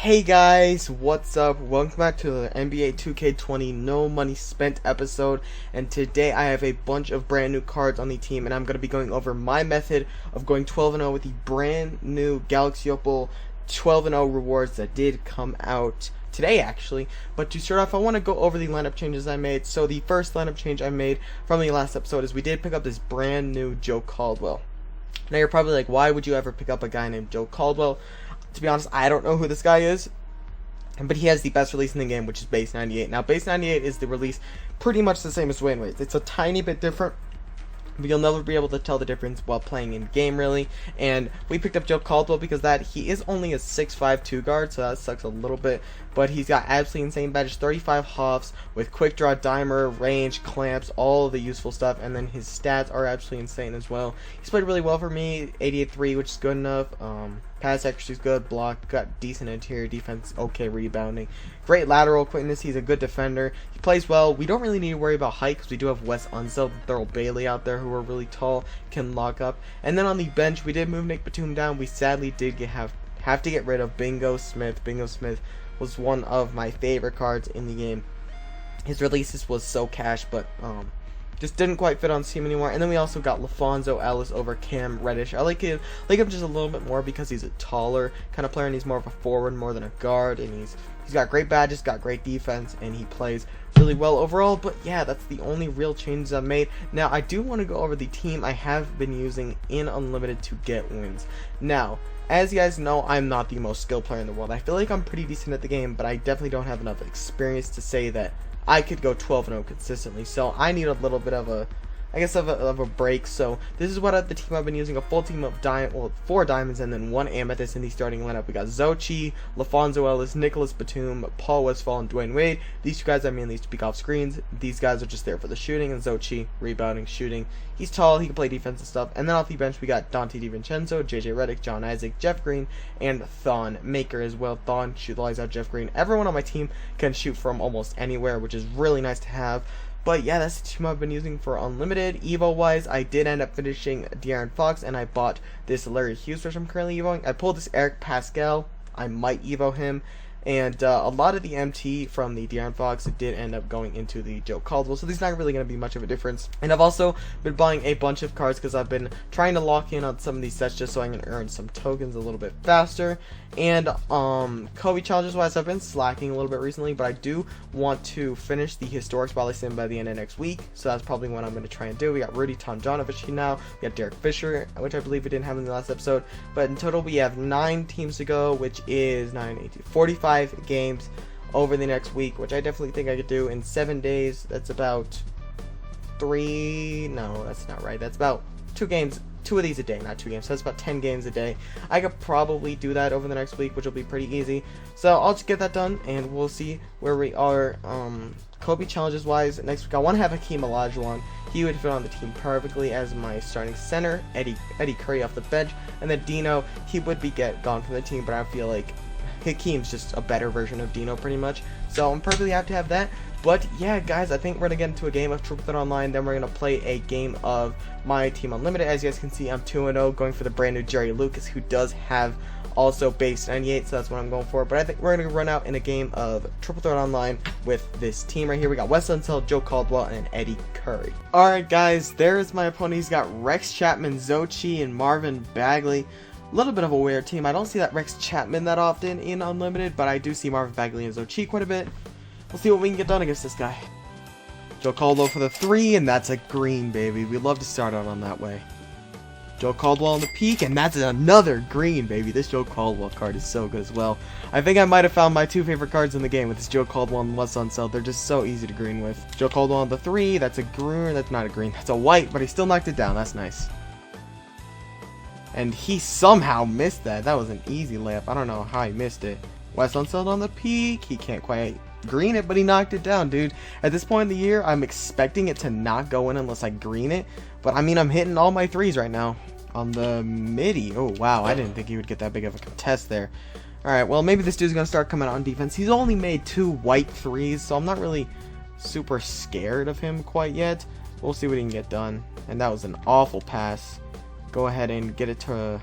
Hey guys, what's up? Welcome back to the NBA 2K20 No Money Spent episode, and today I have a bunch of brand new cards on the team, and I'm going to be going over my method of going 12-0 with the brand new Galaxy Opal 12-0 rewards that did come out today actually. But to start off, I want to go over the lineup changes I made. So the first lineup change I made from the last episode is we did pick up this brand new Joe Caldwell. Now you're probably like, why would you ever pick up a guy named Joe Caldwell? To be honest, I don't know who this guy is, but he has the best release in the game, which is base 98. Now, base 98 is the release pretty much the same as Dwayne Wade's. It's a tiny bit different, but you'll never be able to tell the difference while playing in game, really. And we picked up Joe Caldwell because he is only a 6'5" 2 guard, so that sucks a little bit. But he's got absolutely insane badges, 35 huffs with quick draw, dimer, range, clamps, all of the useful stuff. And then his stats are absolutely insane as well. He's played really well for me, 88-3, which is good enough. Pass accuracy is good, block, got decent interior defense, okay rebounding, great lateral quickness. He's a good defender. He plays well. We don't really need to worry about height because we do have Wes Unseld and Thurl Bailey out there who are really tall, can lock up. And then on the bench, we did move Nick Batum down. We sadly did have to get rid of Bingo Smith. Bingo Smith was one of my favorite cards in the game. His releases was so cash, but just didn't quite fit on the team anymore. And then we also got LaFonso Ellis over Cam Reddish. I like him just a little bit more because he's a taller kind of player, and he's more of a forward more than a guard, and he's got great badges, got great defense, and he plays really well overall. But yeah, that's the only real changes I've made. Now I do want to go over the team I have been using in Unlimited to get wins. Now, as you guys know, I'm not the most skilled player in the world. I feel like I'm pretty decent at the game, but I definitely don't have enough experience to say that I could go 12-0 consistently. So I need a little bit of a, of a break. So this is what the team I've been using: a full team of 4 diamonds and then 1 amethyst in the starting lineup. We got Xochitl, LaFonso Ellis, Nicholas Batum, Paul Westphal, and Dwayne Wade. These 2 guys I mainly speak off screens. These guys are just there for the shooting, and Xochitl rebounding, shooting. He's tall, he can play defense and stuff. And then off the bench we got Dante DiVincenzo, JJ Redick, John Isaac, Jeff Green, and Thon Maker as well. Thon shoot the lights out, Jeff Green. Everyone on my team can shoot from almost anywhere, which is really nice to have. But yeah, that's the team I've been using for Unlimited. Evo-wise, I did end up finishing De'Aaron Fox, and I bought this Larry Hughes, which I'm currently Evoing. I pulled this Eric Pascal. I might Evo him. And a lot of the MT from the De'Aaron Fox did end up going into the Joe Caldwell, so there's not really going to be much of a difference. And I've also been buying a bunch of cards because I've been trying to lock in on some of these sets just so I can earn some tokens a little bit faster. And Kobe challenges wise, I've been slacking a little bit recently, but I do want to finish the historic spotlight sim by the end of next week, so that's probably what I'm going to try and do. We got Rudy Tomjanovich now, we got Derek Fisher, which I believe we didn't have in the last episode, but in total we have 9 teams to go, which is 45 games over the next week, which I definitely think I could do in 7 days. That's about 3, no, that's not right, that's about 2 games. 2 of these a day, not 2 games, so that's about 10 games a day. I could probably do that over the next week, which will be pretty easy. So I'll just get that done, and we'll see where we are. Kobe challenges wise, next week I want to have Hakeem Olajuwon. He would fit on the team perfectly as my starting center. Eddie Curry off the bench, and then Dino, he would be gone from the team, but I feel like Hakeem's just a better version of Dino pretty much. So I'm perfectly happy to have that. But yeah, guys, I think we're going to get into a game of Triple Threat Online. Then we're going to play a game of My Team Unlimited. As you guys can see, I'm 2-0, going for the brand new Jerry Lucas, who does have also base 98, so that's what I'm going for. But I think we're going to run out in a game of Triple Threat Online with this team right here. We got Wes Unseld, Joe Caldwell, and Eddie Curry. Alright, guys, there's my opponent. He's got Rex Chapman, Xochitl, and Marvin Bagley. A little bit of a weird team. I don't see that Rex Chapman that often in Unlimited, but I do see Marvin Bagley and Xochitl quite a bit. We'll see what we can get done against this guy. Joe Caldwell for the 3, and that's a green, baby. We love to start out on that way. Joe Caldwell on the peak, and that's another green, baby. This Joe Caldwell card is so good as well. I think I might have found my 2 favorite cards in the game with this Joe Caldwell and Wes Unseld. They're just so easy to green with. Joe Caldwell on the 3, that's a green. That's not a green, that's a white, but he still knocked it down. That's nice. And he somehow missed that. That was an easy layup. I don't know how he missed it. Wes Unseld on the peak. He can't quite green it, but he knocked it down, dude. At this point in the year, I'm expecting it to not go in unless I green it. But I mean, I'm hitting all my 3s right now on the midi. Oh, wow. I didn't think he would get that big of a contest there. Alright, well, maybe this dude's going to start coming out on defense. He's only made 2 white 3s, so I'm not really super scared of him quite yet. We'll see what he can get done. And that was an awful pass. Go ahead and get it to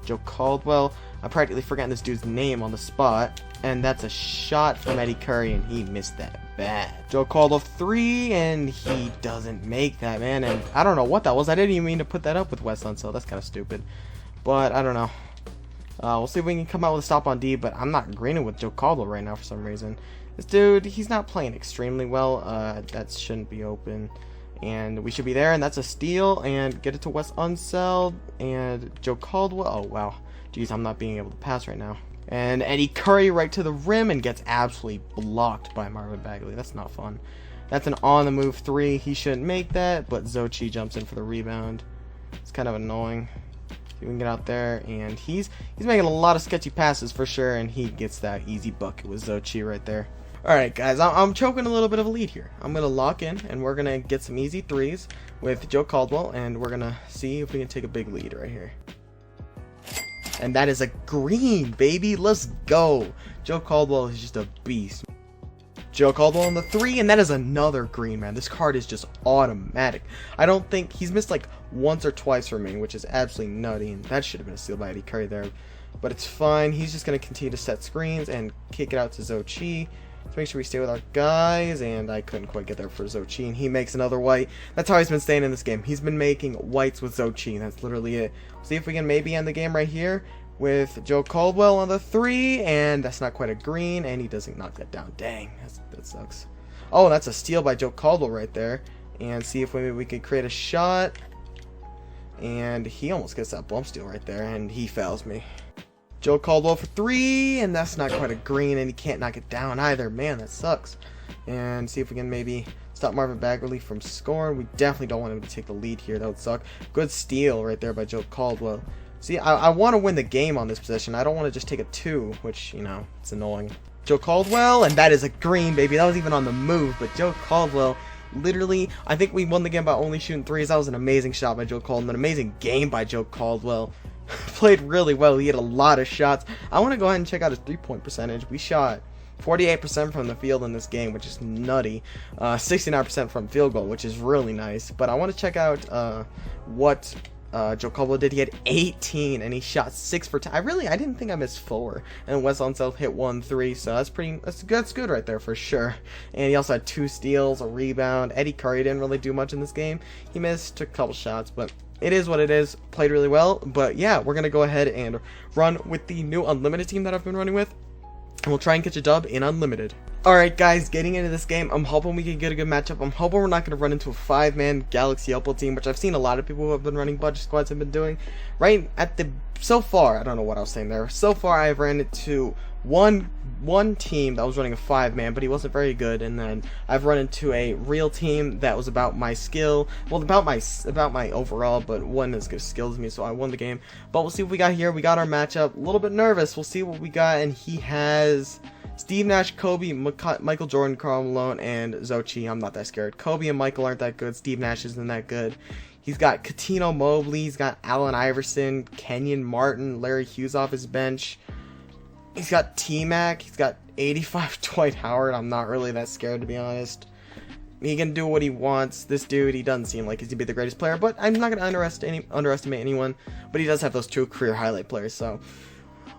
Joe Caldwell. I'm practically forgetting this dude's name on the spot. And that's a shot from Eddie Curry, and he missed that bad. Joe Caldwell 3, and he doesn't make that, man. And I don't know what that was. I didn't even mean to put that up with Wes Unseld. That's kind of stupid. But I don't know. We'll see if we can come out with a stop on D, but I'm not greening with Joe Caldwell right now for some reason. This dude, he's not playing extremely well. That shouldn't be open. And we should be there, and that's a steal. And get it to Wes Unseld and Joe Caldwell. Oh, wow. Jeez, I'm not being able to pass right now. And Eddie Curry right to the rim and gets absolutely blocked by Marvin Bagley. That's not fun. That's an on-the-move 3. He shouldn't make that, but Xochitl jumps in for the rebound. It's kind of annoying. We can get out there, and he's making a lot of sketchy passes for sure, and he gets that easy bucket with Xochitl right there. Alright guys, I'm choking a little bit of a lead here. I'm going to lock in, and we're going to get some easy threes with Joe Caldwell, and we're going to see if we can take a big lead right here. And that is a green, baby. Let's go. Joe Caldwell is just a beast. Joe Caldwell on the 3, and that is another green, man. This card is just automatic. I don't think he's missed like once or twice for me, which is absolutely nutty, and that should have been a steal by Eddie Curry there. But it's fine. He's just going to continue to set screens and kick it out to Xochitl. Let's make sure we stay with our guys, and I couldn't quite get there for Xochitl, and he makes another white. That's how he's been staying in this game. He's been making whites with Xochitl, and that's literally it. See if we can maybe end the game right here with Joe Caldwell on the 3, and that's not quite a green, and he doesn't knock that down. Dang, that sucks. Oh, that's a steal by Joe Caldwell right there, and see if maybe we could create a shot, and he almost gets that bump steal right there, and he fouls me. Joe Caldwell for 3, and that's not quite a green, and he can't knock it down either. Man, that sucks. And see if we can maybe stop Marvin Bagley from scoring. We definitely don't want him to take the lead here. That would suck. Good steal right there by Joe Caldwell. See, I want to win the game on this possession. I don't want to just take a 2, which, you know, it's annoying. Joe Caldwell, and that is a green, baby. That was even on the move, but Joe Caldwell, literally, I think we won the game by only shooting 3s. That was an amazing shot by Joe Caldwell, an amazing game by Joe Caldwell. Played really well. He had a lot of shots. I want to go ahead and check out his 3-point percentage. We shot 48% from the field in this game, which is nutty. 69% from field goal, which is really nice. But I want to check out what Joe Caldwell did. He had 18, and he shot 6 for 10. I didn't think I missed 4. And Wes Unseld hit 1 3, so that's good right there for sure. And he also had 2 steals, a rebound. Eddie Curry didn't really do much in this game. He took a couple shots, but it is what it is. Played really well. But yeah, we're going to go ahead and run with the new Unlimited team that I've been running with. And we'll try and catch a dub in Unlimited. Alright guys, getting into this game, I'm hoping we can get a good matchup. I'm hoping we're not going to run into a 5-man Galaxy Opal team, which I've seen a lot of people who have been running budget squads have been doing. Right at the, so far, I don't know what I was saying there. So far I've ran into one team that was running a 5-man, but he wasn't very good, and then I've run into a real team that was about my skill, well, about my overall, but wasn't as good skills as me, so I won the game. But we'll see what we got here. We got our matchup. A little bit nervous. We'll see what we got, and he has Steve Nash, Kobe, Michael Jordan, Karl Malone, and Xochitl. I'm not that scared. Kobe and Michael aren't that good. Steve Nash isn't that good. He's got Katino Mobley. He's got Allen Iverson, Kenyon Martin, Larry Hughes off his bench. He's got T-Mac. He's got 85 Dwight Howard. I'm not really that scared, to be honest. He can do what he wants. This dude, he doesn't seem like he's going to be the greatest player, but I'm not going to underestimate anyone. But he does have those 2 career highlight players, so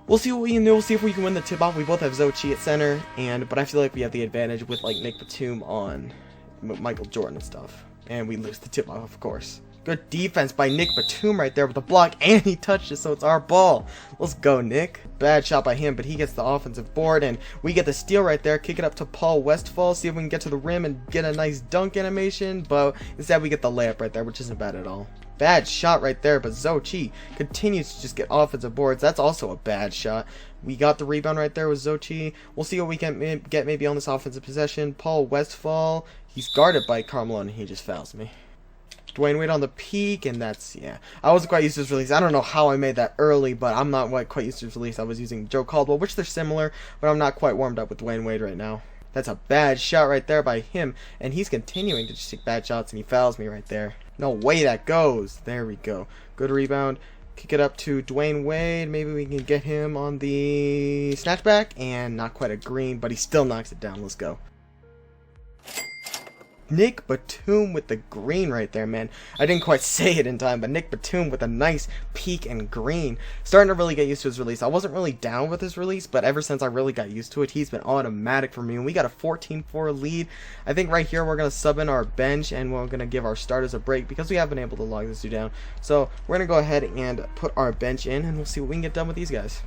we'll see what we can do. We'll see if we can win the tip-off. We both have Xochitl at center, but I feel like we have the advantage with like Nick Batum on Michael Jordan and stuff. And we lose the tip-off, of course. Good defense by Nick Batum right there with the block, and he touched it, so it's our ball. Let's go, Nick. Bad shot by him, but he gets the offensive board, and we get the steal right there. Kick it up to Paul Westphal, see if we can get to the rim and get a nice dunk animation, but instead we get the layup right there, which isn't bad at all. Bad shot right there, but Xochitl continues to just get offensive boards. That's also a bad shot. We got the rebound right there with Xochitl. We'll see what we can get maybe on this offensive possession. Paul Westphal, he's guarded by Karl Malone, and he just fouls me. Dwayne Wade on the peak, and that's, yeah. I wasn't quite used to his release. I don't know how I made that early, but I'm not quite used to his release. I was using Joe Caldwell, which they're similar, but I'm not quite warmed up with Dwayne Wade right now. That's a bad shot right there by him, and he's continuing to just take bad shots, and he fouls me right there. No way that goes. There we go. Good rebound. Kick it up to Dwayne Wade. Maybe we can get him on the snatchback, and not quite a green, but he still knocks it down. Let's go. Nick Batum with the green right there, man. I didn't quite say it in time, but Nick Batum with a nice peak and green. Starting to really get used to his release. I wasn't really down with his release, but ever since I really got used to it, he's been automatic for me. And we got a 14-4 lead. I think right here we're going to sub in our bench, and we're going to give our starters a break because we have been able to log this dude down. So we're going to go ahead and put our bench in, and we'll see what we can get done with these guys.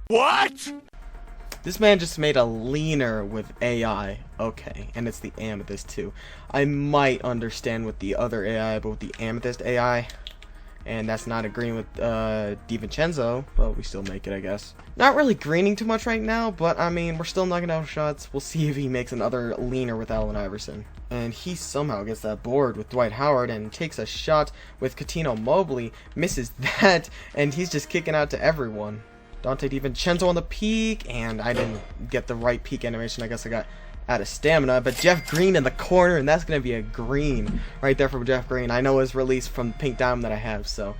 What? This man just made a leaner with AI. Okay, and it's the Amethyst too. I might understand with the other AI, but with the Amethyst AI, and that's not agreeing with DiVincenzo, but we still make it, I guess. Not really greening too much right now, but I mean, we're still knocking down shots. We'll see if he makes another leaner with Allen Iverson. And he somehow gets that board with Dwight Howard and takes a shot with Coutinho Mobley, misses that, and he's just kicking out to everyone. Dante DiVincenzo on the peak, and I didn't get the right peak animation. I guess I got out of stamina, but Jeff Green in the corner, and that's going to be a green right there from Jeff Green. I know his release from Pink Diamond that I have, so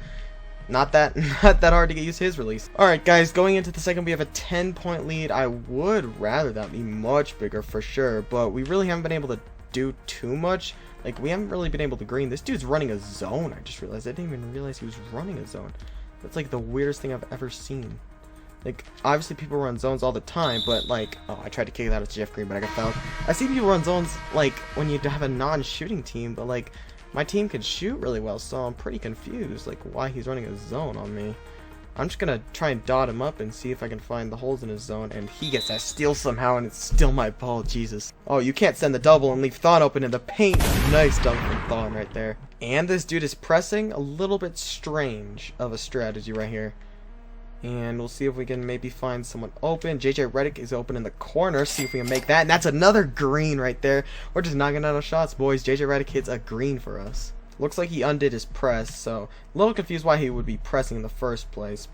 not that hard to get used to his release. Alright guys, going into the second, we have a 10-point lead. I would rather that be much bigger for sure, but we really haven't been able to do too much. Like, we haven't really been able to green. This dude's running a zone, I just realized. I didn't even realize he was running a zone. That's like the weirdest thing I've ever seen. Like, obviously people run zones all the time, but like, oh, I tried to kick that out to Jeff Green, but I got fouled. I see people run zones like when you have a non-shooting team, but like my team can shoot really well, so I'm pretty confused like why he's running a zone on me. I'm just gonna try and dot him up and see if I can find the holes in his zone, and he gets that steal somehow, and it's still my ball. Jesus. Oh, you can't send the double and leave Thon open in the paint. Nice dunk from Thon right there. And this dude is pressing, a little bit strange of a strategy right here. And we'll see if we can maybe find someone open. JJ Redick is open in the corner. See if we can make that. And that's another green right there. We're just knocking out our shots, boys. JJ Redick hits a green for us. Looks like he undid his press, so a little confused why he would be pressing in the first place.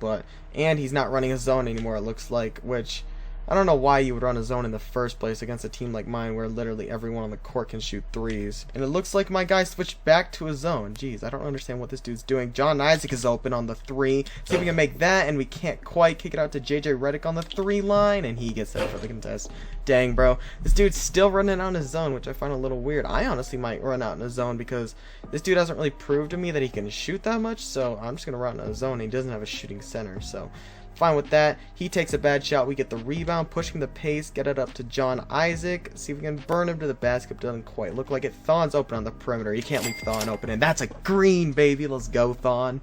And he's not running a zone anymore, it looks like, which I don't know why you would run a zone in the first place against a team like mine where literally everyone on the court can shoot threes. And it looks like my guy switched back to a zone. Jeez, I don't understand what this dude's doing. John Isaac is open on the 3. See if we can make that, and we can't quite kick it out to JJ Redick on the 3 line, and he gets that for the contest. Dang, bro. This dude's still running out in his zone, which I find a little weird. I honestly might run out in a zone because this dude hasn't really proved to me that he can shoot that much, so I'm just going to run in a zone. He doesn't have a shooting center, so fine with that. He takes a bad shot. We get the rebound, pushing the pace, get it up to John Isaac. See if we can burn him to the basket. Doesn't quite look like it. Thon's open on the perimeter. You can't leave Thon open, and that's a green, baby. Let's go, Thon.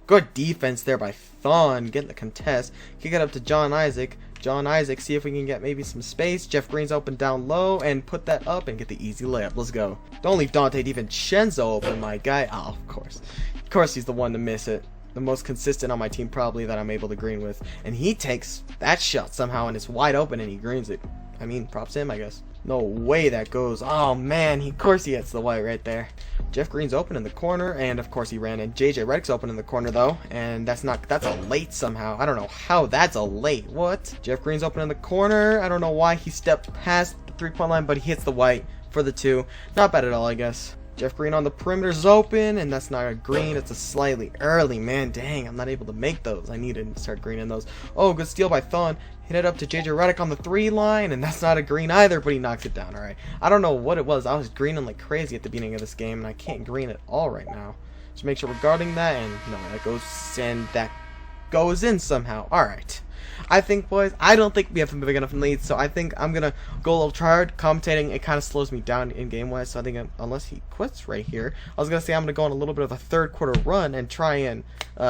Good defense there by Thon. Getting the contest. Kick it up to John Isaac. John Isaac, see if we can get maybe some space. Jeff Green's open down low, and put that up and get the easy layup. Let's go. Don't leave Dante DiVincenzo open, my guy. Oh, of course. Of course he's the one to miss it. The most consistent on my team probably that I'm able to green with. And he takes that shot somehow, and it's wide open, and he greens it. I mean, props to him, I guess. No way that goes. Oh, man. Of course he hits the white right there. Jeff Green's open in the corner, and of course he ran in. JJ Redick's open in the corner, though, and that's a late somehow. I don't know how that's a late. What? Jeff Green's open in the corner. I don't know why he stepped past the 3-point line, but he hits the white for the 2. Not bad at all, I guess. Jeff Green on the perimeter's open, and that's not a green. It's a slightly early, man. Dang, I'm not able to make those. I need to start greening those. Oh, good steal by Thon. Hit it up to JJ Redick on the 3 line, and that's not a green either, but he knocks it down. Alright. I don't know what it was. I was greening like crazy at the beginning of this game, and I can't green at all right now. Just make sure we're guarding that, and no, that goes in somehow. Alright. I think, boys, I don't think we have a big enough lead, so I think I'm going to go a little tryhard. Commentating, it kind of slows me down in game-wise, so I think unless he quits right here, I was going to say I'm going to go on a little bit of a third-quarter run and try and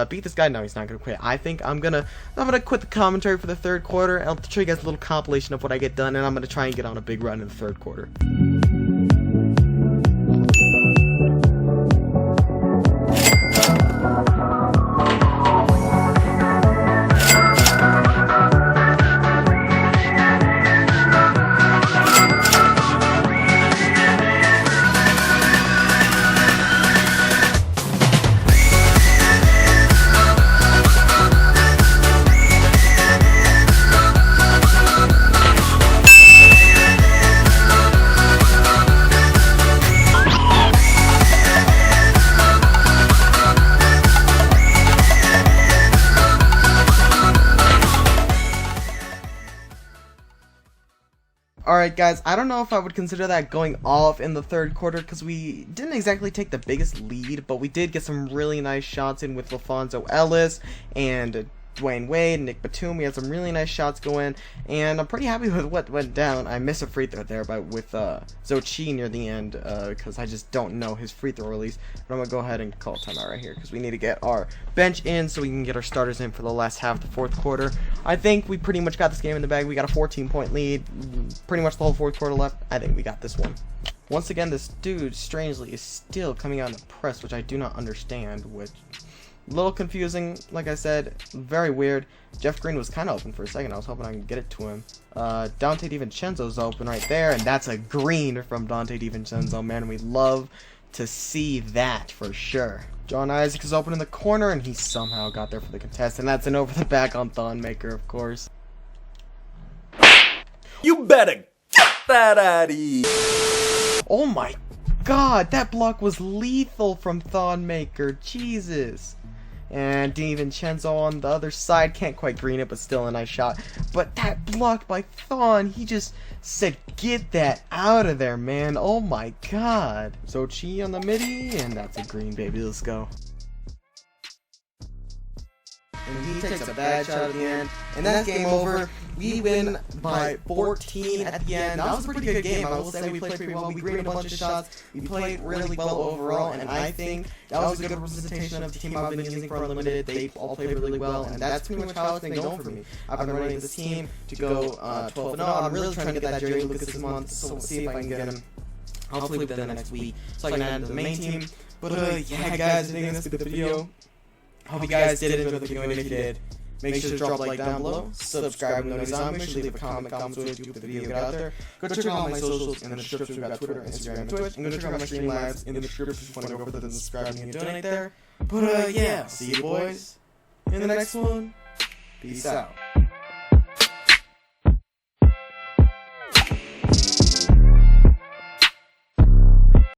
beat this guy. No, he's not going to quit. I think I'm going to quit the commentary for the third quarter, and I'll show you guys a little compilation of what I get done, and I'm going to try and get on a big run in the third quarter. Alright guys, I don't know if I would consider that going off in the third quarter because we didn't exactly take the biggest lead, but we did get some really nice shots in with LaFonso Ellis and Dwayne Wade, Nick Batum. We had some really nice shots going, and I'm pretty happy with what went down. I missed a free throw there with Zochi near the end because I just don't know his free throw release. But I'm going to go ahead and call timeout right here because we need to get our bench in so we can get our starters in for the last half of the fourth quarter. I think we pretty much got this game in the bag. We got a 14-point lead, pretty much the whole fourth quarter left. I think we got this one. Once again, this dude, strangely, is still coming out in the press, which I do not understand, which... a little confusing, like I said, very weird. Jeff Green was kind of open for a second. I was hoping I could get it to him. Dante DiVincenzo's open right there, and that's a green from Dante DiVincenzo, man. We love to see that for sure. John Isaac is open in the corner, and he somehow got there for the contest, and that's an over the back on Thonmaker, of course. You better get that out of here. Oh my god, that block was lethal from Thonmaker. Jesus. And DiVincenzo on the other side, can't quite green it, but still a nice shot. But that blocked by Thon, he just said, get that out of there, man. Oh my god. Zochi on the midi, and that's a green, baby. Let's go. And he takes a bad shot at the end, and that's game over. We win by 14 at the end. That was a pretty good game. I will say we played pretty well. We greened a bunch of shots. We played really well overall, and I think that was a good representation of the team I've been using for Unlimited. They all played really well, and that's pretty much how it's been going for me. I've been running this team to go 12-0. I'm really trying to get that Jerry Lucas this month, so we'll see if I can get him. Hopefully within the next week, so I can add him to the main team. But yeah, guys, I think that's the video. Hope you guys did enjoy the video, and if you did, make sure to drop a like down below, subscribe, make sure to leave a comment so we can get the video get out there. Go check out all my socials in the description. We got Twitter, Instagram, and Twitch. And go check out my stream lives in the description if you want to go further than subscribing and donate there. But yeah, see you boys in the next one. Peace out.